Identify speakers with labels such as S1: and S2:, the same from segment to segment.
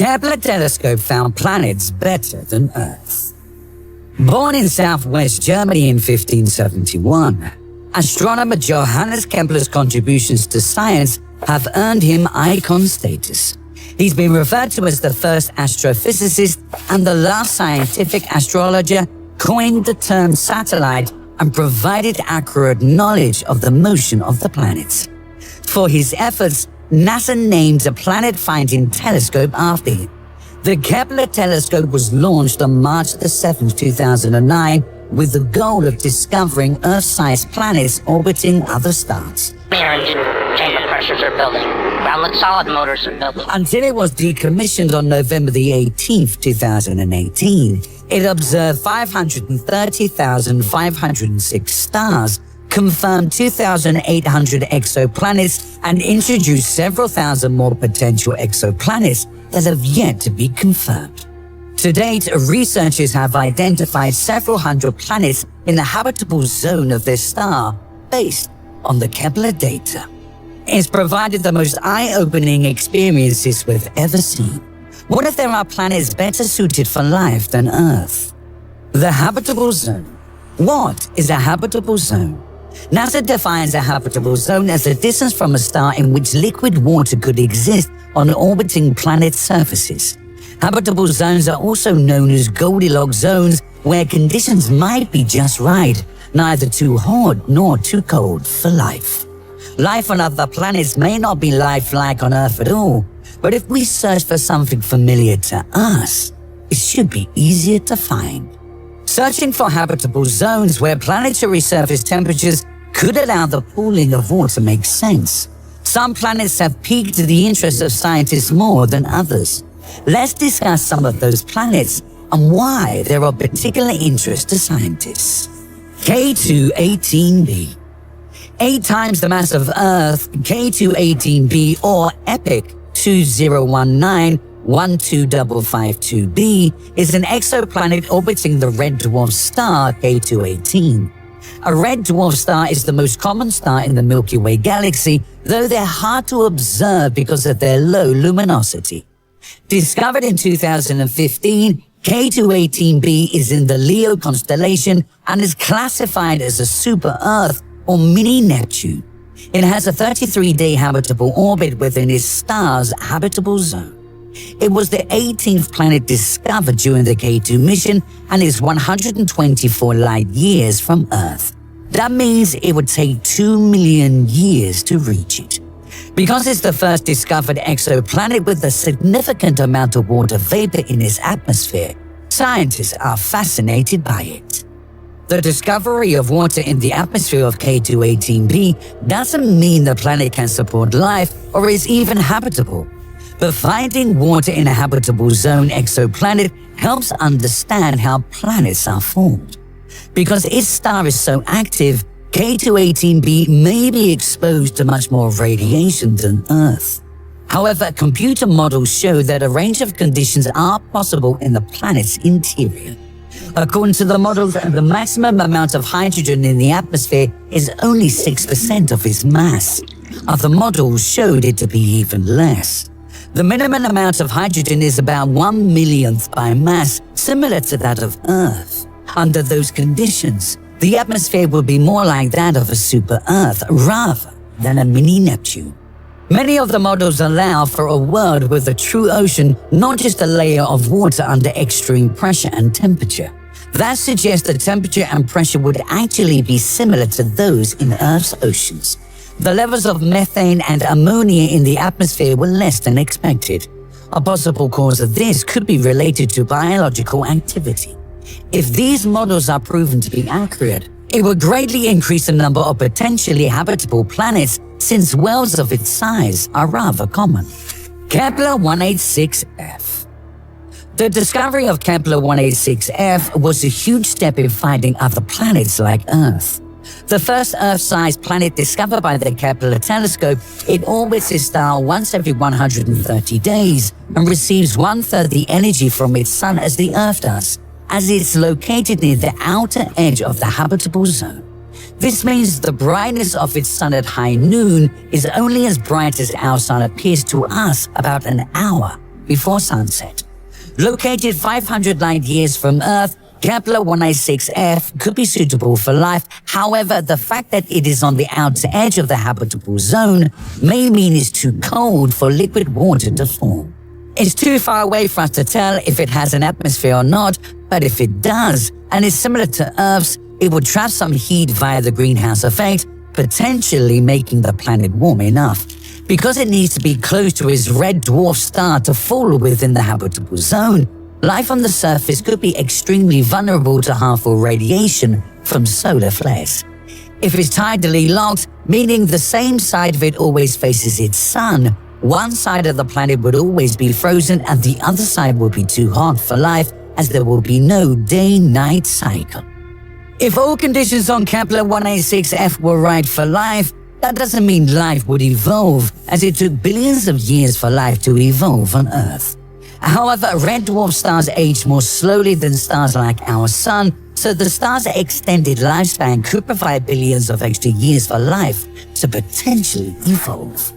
S1: Kepler Telescope found planets better than Earth. Born in southwest Germany in 1571, astronomer Johannes Kepler's contributions to science have earned him icon status. He's been referred to as the first astrophysicist and the last scientific astrologer, coined the term satellite, and provided accurate knowledge of the motion of the planets. For his efforts, NASA named a planet-finding telescope after him. The Kepler telescope was launched on March 7, 2009, with the goal of discovering Earth-sized planets orbiting other stars.
S2: Air engine chamber pressures are building. Ground solid motors are building.
S1: Until it was decommissioned on November 18, 2018, it observed 530,506 stars, confirmed 2,800 exoplanets, and introduced several thousand more potential exoplanets that have yet to be confirmed. To date, researchers have identified several hundred planets in the habitable zone of their star based on the Kepler data. It's provided the most eye-opening experiences we've ever seen. What if there are planets better suited for life than Earth? The habitable zone. What is a habitable zone? NASA defines a habitable zone as a distance from a star in which liquid water could exist on orbiting planet surfaces. Habitable zones are also known as Goldilocks zones, where conditions might be just right, neither too hot nor too cold for life. Life on other planets may not be lifelike on Earth at all, but if we search for something familiar to us, it should be easier to find. Searching for habitable zones where planetary surface temperatures could allow the cooling of water makes sense. Some planets have piqued the interest of scientists more than others. Let's discuss some of those planets and why they're of particular interest to scientists. K2-18b. 8 times the mass of Earth, K2-18b, or EPIC 2019-12552b, is an exoplanet orbiting the red dwarf star K2-18. A red dwarf star is the most common star in the Milky Way galaxy, though they're hard to observe because of their low luminosity. Discovered in 2015, K2-18b is in the Leo constellation and is classified as a super-Earth or mini-Neptune. It has a 33-day habitable orbit within its star's habitable zone. It was the 18th planet discovered during the K2 mission and is 124 light years from Earth. That means it would take 2 million years to reach it. Because it's the first discovered exoplanet with a significant amount of water vapor in its atmosphere, scientists are fascinated by it. The discovery of water in the atmosphere of K2-18b doesn't mean the planet can support life or is even habitable. But finding water in a habitable zone exoplanet helps understand how planets are formed. Because its star is so active, K2-18b may be exposed to much more radiation than Earth. However, computer models show that a range of conditions are possible in the planet's interior. According to the models, the maximum amount of hydrogen in the atmosphere is only 6% of its mass. Other models showed it to be even less. The minimum amount of hydrogen is about 1/1,000,000th by mass, similar to that of Earth. Under those conditions, the atmosphere will be more like that of a super-Earth rather than a mini-Neptune. Many of the models allow for a world with a true ocean, not just a layer of water under extreme pressure and temperature. That suggests the temperature and pressure would actually be similar to those in Earth's oceans. The levels of methane and ammonia in the atmosphere were less than expected. A possible cause of this could be related to biological activity. If these models are proven to be accurate, it would greatly increase the number of potentially habitable planets, since worlds of its size are rather common. Kepler 186f. The discovery of Kepler 186f was a huge step in finding other planets like Earth. The first Earth-sized planet discovered by the Kepler telescope, it orbits its star once every 130 days and receives 1/3 the energy from its sun as the Earth does, as it's located near the outer edge of the habitable zone. This means the brightness of its sun at high noon is only as bright as our sun appears to us about an hour before sunset. Located 500 light-years from Earth, Kepler 186f could be suitable for life. However, the fact that it is on the outer edge of the habitable zone may mean it's too cold for liquid water to form. It's too far away for us to tell if it has an atmosphere or not, but if it does, and is similar to Earth's, it would trap some heat via the greenhouse effect, potentially making the planet warm enough. Because it needs to be close to its red dwarf star to fall within the habitable zone, life on the surface could be extremely vulnerable to harmful radiation from solar flares. If it's tidally locked, meaning the same side of it always faces its sun, one side of the planet would always be frozen and the other side would be too hot for life, as there will be no day-night cycle. If all conditions on Kepler 186f were right for life, that doesn't mean life would evolve, as it took billions of years for life to evolve on Earth. However, red dwarf stars age more slowly than stars like our Sun, so the star's extended lifespan could provide billions of extra years for life to potentially evolve.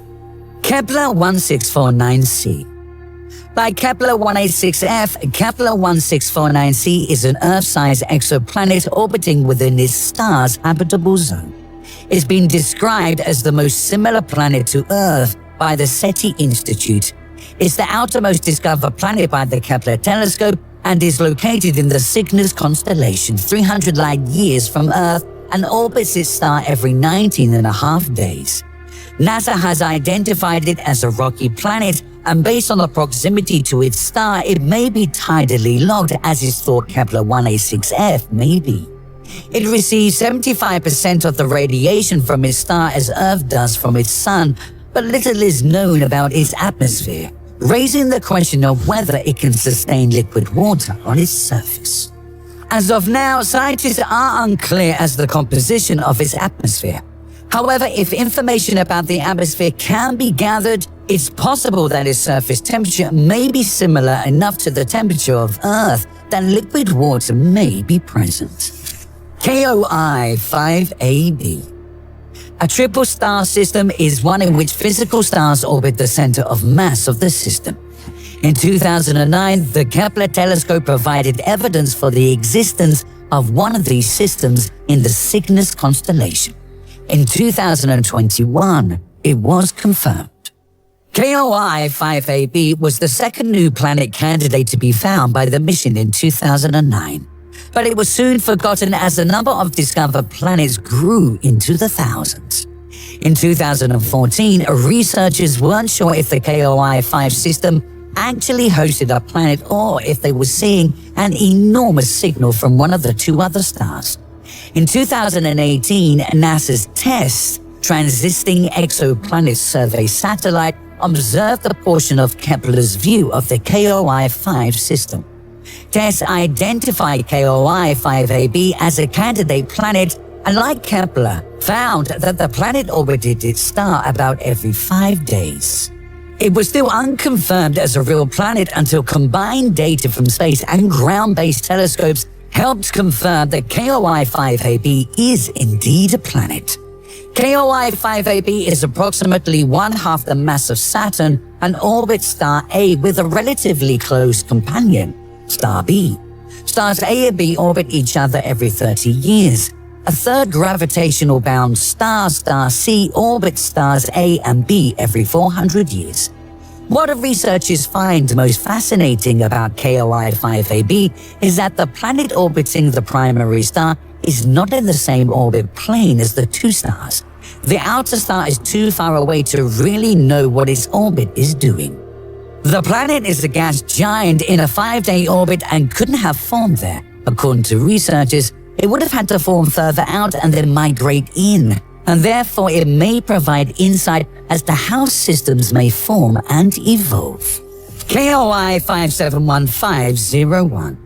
S1: Kepler 1649c. Like Kepler 186f, Kepler 1649c is an Earth-sized exoplanet orbiting within its star's habitable zone. It's been described as the most similar planet to Earth by the SETI Institute. It's the outermost discovered planet by the Kepler Telescope and is located in the Cygnus constellation 300 light-years from Earth and orbits its star every 19.5 days. NASA has identified it as a rocky planet, and based on the proximity to its star, it may be tidally locked, as is thought Kepler 186f may be. It receives 75% of the radiation from its star as Earth does from its sun, but little is known about its atmosphere, raising the question of whether it can sustain liquid water on its surface. As of now, scientists are unclear as to the composition of its atmosphere. However, if information about the atmosphere can be gathered, it's possible that its surface temperature may be similar enough to the temperature of Earth that liquid water may be present. KOI 5AB. A triple star system is one in which physical stars orbit the center of mass of the system. In 2009, the Kepler telescope provided evidence for the existence of one of these systems in the Cygnus constellation. In 2021, it was confirmed. KOI 5AB was the second new planet candidate to be found by the mission in 2009, but it was soon forgotten as the number of discovered planets grew into the thousands. In 2014, researchers weren't sure if the KOI 5 system actually hosted a planet or if they were seeing an enormous signal from one of the two other stars. In 2018, NASA's TESS Transiting Exoplanet Survey satellite observed a portion of Kepler's view of the KOI 5 system. TESS identified KOI 5AB as a candidate planet and, like Kepler, found that the planet orbited its star about every 5 days. It was still unconfirmed as a real planet until combined data from space and ground-based telescopes helped confirm that KOI 5AB is indeed a planet. KOI 5AB is approximately 1/2 the mass of Saturn and orbits star A with a relatively close companion, star B. Stars A and B orbit each other every 30 years. A third gravitational-bound star, star C, orbits stars A and B every 400 years. What researchers find most fascinating about KOI 5AB is that the planet orbiting the primary star is not in the same orbit plane as the two stars. The outer star is too far away to really know what its orbit is doing. The planet is a gas giant in a 5-day orbit and couldn't have formed there. According to researchers, it would have had to form further out and then migrate in, and therefore it may provide insight as to how systems may form and evolve. KOI 571501.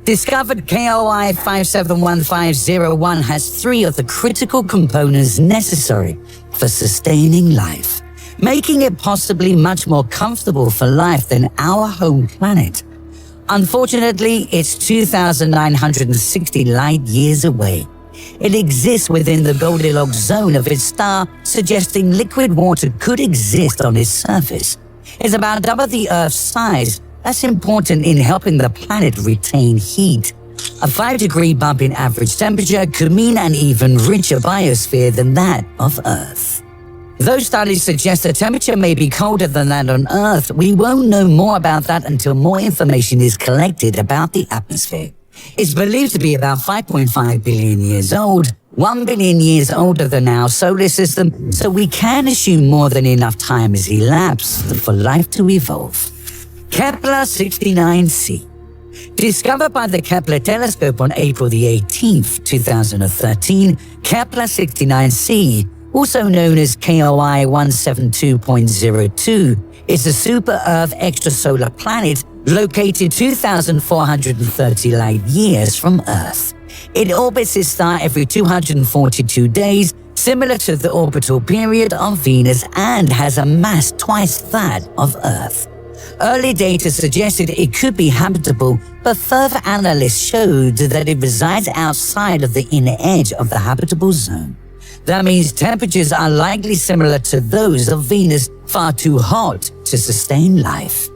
S1: Discovered KOI 571501 has 3 of the critical components necessary for sustaining life, making it possibly much more comfortable for life than our home planet. Unfortunately, it's 2,960 light-years away. It exists within the Goldilocks zone of its star, suggesting liquid water could exist on its surface. is about double the Earth's size. That's important in helping the planet retain heat. A 5-degree bump in average temperature could mean an even richer biosphere than that of Earth. Though studies suggest the temperature may be colder than that on Earth, we won't know more about that until more information is collected about the atmosphere. It's believed to be about 5.5 billion years old, 1 billion years older than our solar system, so we can assume more than enough time has elapsed for life to evolve. Kepler 69c. Discovered by the Kepler Telescope on April 18, 2013, Kepler 69c, also known as KOI 172.02, is a super-Earth extrasolar planet located 2,430 light-years from Earth. It orbits its star every 242 days, similar to the orbital period of Venus, and has a mass twice that of Earth. Early data suggested it could be habitable, but further analysis showed that it resides outside of the inner edge of the habitable zone. That means temperatures are likely similar to those of Venus, far too hot to sustain life.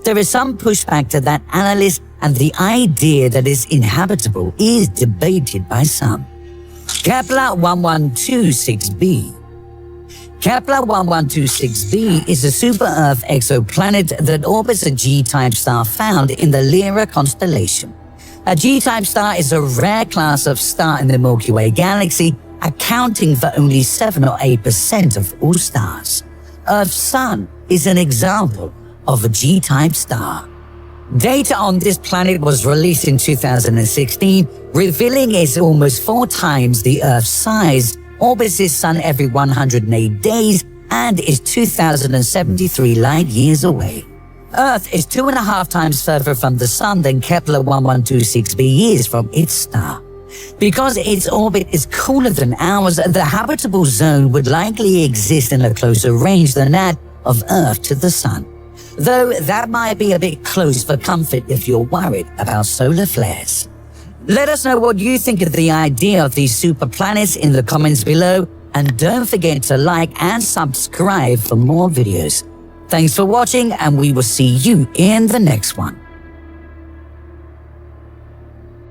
S1: There is some pushback to that analysis, and the idea that it's inhabitable is debated by some. Kepler 1126b. Kepler 1126b is a super-Earth exoplanet that orbits a G-type star found in the Lyra constellation. A G-type star is a rare class of star in the Milky Way galaxy, accounting for only 7 or 8% of all stars. Earth's Sun is an example of a G-type star. Data on this planet was released in 2016, revealing it's almost 4 times the Earth's size, orbits its sun every 108 days, and is 2,073 light-years away. Earth is 2.5 times further from the Sun than Kepler 1126b is from its star. Because its orbit is cooler than ours, the habitable zone would likely exist in a closer range than that of Earth to the Sun. Though that might be a bit close for comfort if you're worried about solar flares. Let us know what you think of the idea of these super planets in the comments below, and don't forget to like and subscribe for more videos. Thanks for watching, and we will see you in the next one.